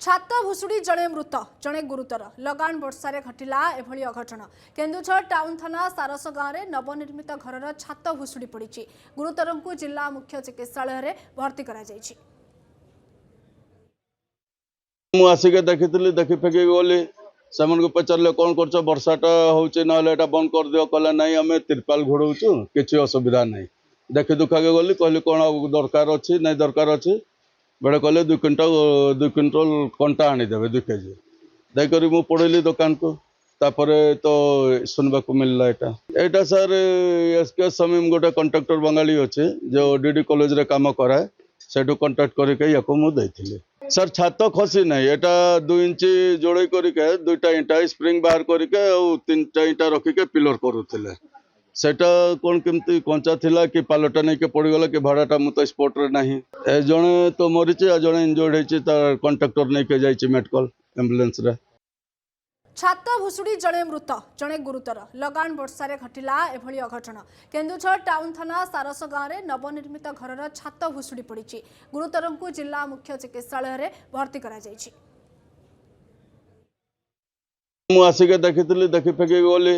छात भुशुड़ी जड़े मृत जड़े गुरुतर लगान वर्षा घटिला एभली अघटन केन्दुझर टाउन थाना सारस गाँव में नवनिर्मित घर छात भुशुड़ी पड़ी गुरुतर को जिला मुख्य चिकित्सालय भर्ती आसिके देखी देखी फेंकी गली से पचारे कौन कर वर्षाटा होना बंद कर दियो कहला नहीं आम तिरपाल घोड़ाऊँ किसी असुविधा नहीं देखी दुखा के गली कहली कौन दरकार अच्छी नहीं दरकार अच्छी बेड़े कहले 2 क्विंटल कंटा आनीदेवे 2 केजी देकर मुझे पढ़ेली दुकान को तापर तो सुनवा को मिलला यहाँ सर एसके समीम गोटे कंट्राक्टर बंगाली अच्छे जो डीडी कॉलेज रे काम कराए से कंटाक्ट करके मुझे सर छात खसी ना यहाँ 2 इंच जोड़े करके 2टा ईटा स्प्रिंग बाहर करके 3टा ईटा रखिके पिलर करुले सेटा कौन केमती कंचा थिला कि पालटा नहीं के पड़गला कि भाड़ाटा मुझे स्पॉट रे नहीं जड़े तो मरी जड़े इंजर्ड होती कंट्राक्टर नहीं के जाइए मेडिकल एम्बुलेंस रे छात भुशुड़ी जड़े मृत जड़े गुरुतर लगान वर्षा घटिला एभली अघटन केन्दुझर टाउन थाना सारस गाँव में नवनिर्मित घर छात भुशुड़ी पड़ी गुरुतर को जिला मुख्य चिकित्सालय भर्ती आसिके देखी फेंकी गली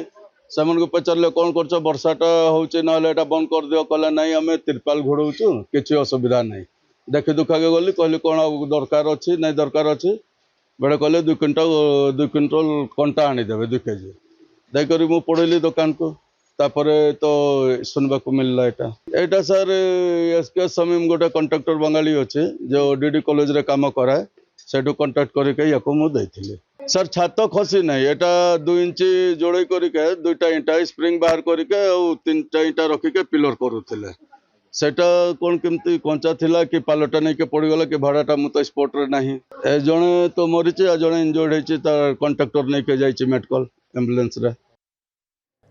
से पचारे कौन कर वर्षाटा होना बंद कर दियो कहला नहीं आम तिरपाल घोड़ाऊँ किसी असुविधा नहीं देखी दुखा के गली कहली कौन दरकार अच्छी नहीं दरकार अच्छी बेड़े कहले 2 क्विंटल कंटा आनीदेवे 2 केजी देकर मुझे पढ़ेली दुकान को तापर तो सुनवा को मिलला यहाँ सर एसके समीम गोटे कंट्राक्टर बंगाली अच्छे जो डीडी कॉलेज रे काम कराए से कंटाक्ट करके मुझे सर छात खसी ना यहाँ 2 इंच जोड़े करके 2टा ईटा स्प्रिंग बाहर करके 3टा ईटा रखिके पिलर करुले सेटा कौन केमती कंचा थिला कि पालटा नहीं के पड़गला कि भाड़ाटा मुझे स्पॉट रे नहीं जड़े तो मरी जड़े इंजर्ड होती कंट्राक्टर नहीं के जाइए मेडिकल एम्बुलेंस रे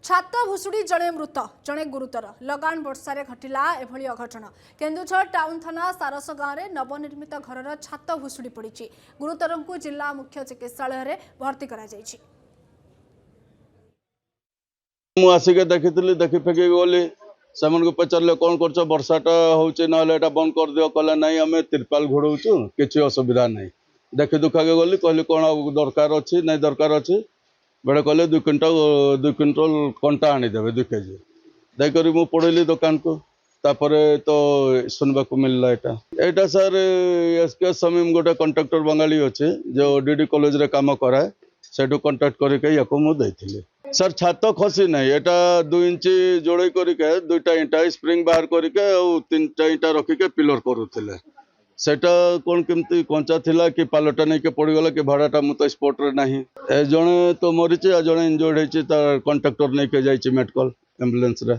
छात भुशुड़ी जड़े मृत जड़े गुरुतर लगान वर्षा घटिला एभली अघटन केन्दुझर टाउन थाना सारस गाँव में नवनिर्मित घर छात भुशुड़ी पड़ी गुरुतर को जिला मुख्य चिकित्सालय भर्ती आसिके देखी फेंकी गली से पचारे कौन कर वर्षाटा होना बंद कर दियो कहला नहीं आम तिरपाल घोड़ाऊँ किसी असुविधा नहीं देखी दुखा के गली कहली कौन दरकार अच्छी नहीं दरकार अच्छी बेड़े कहले 2 क्विंटल कंटा आनीदेवे 2 केजी देकर मुझे पढ़ेली दुकान को तापर तो सुनवा को मिलला यहाँ सर एसके समीम गोटे कंट्राक्टर बंगाली अच्छे जो डीडी कॉलेज रे काम कराए से कंटाक्ट करके मुझे सर छात खसी ना यहाँ 2 इंच जोड़े करके 2टा ईटा स्प्रिंग बाहर करके 3टा ईटा रखिके पिलर करुले सेटा कौन केमती कंचा थिला कि पालटा नहीं के पड़गला कि भाड़ाटा मुझे स्पॉट रे नहीं जड़े तो मरी जड़े इंजर्ड होती कंट्राक्टर नहीं के जाइए मेडिकल एम्बुलेंस रे।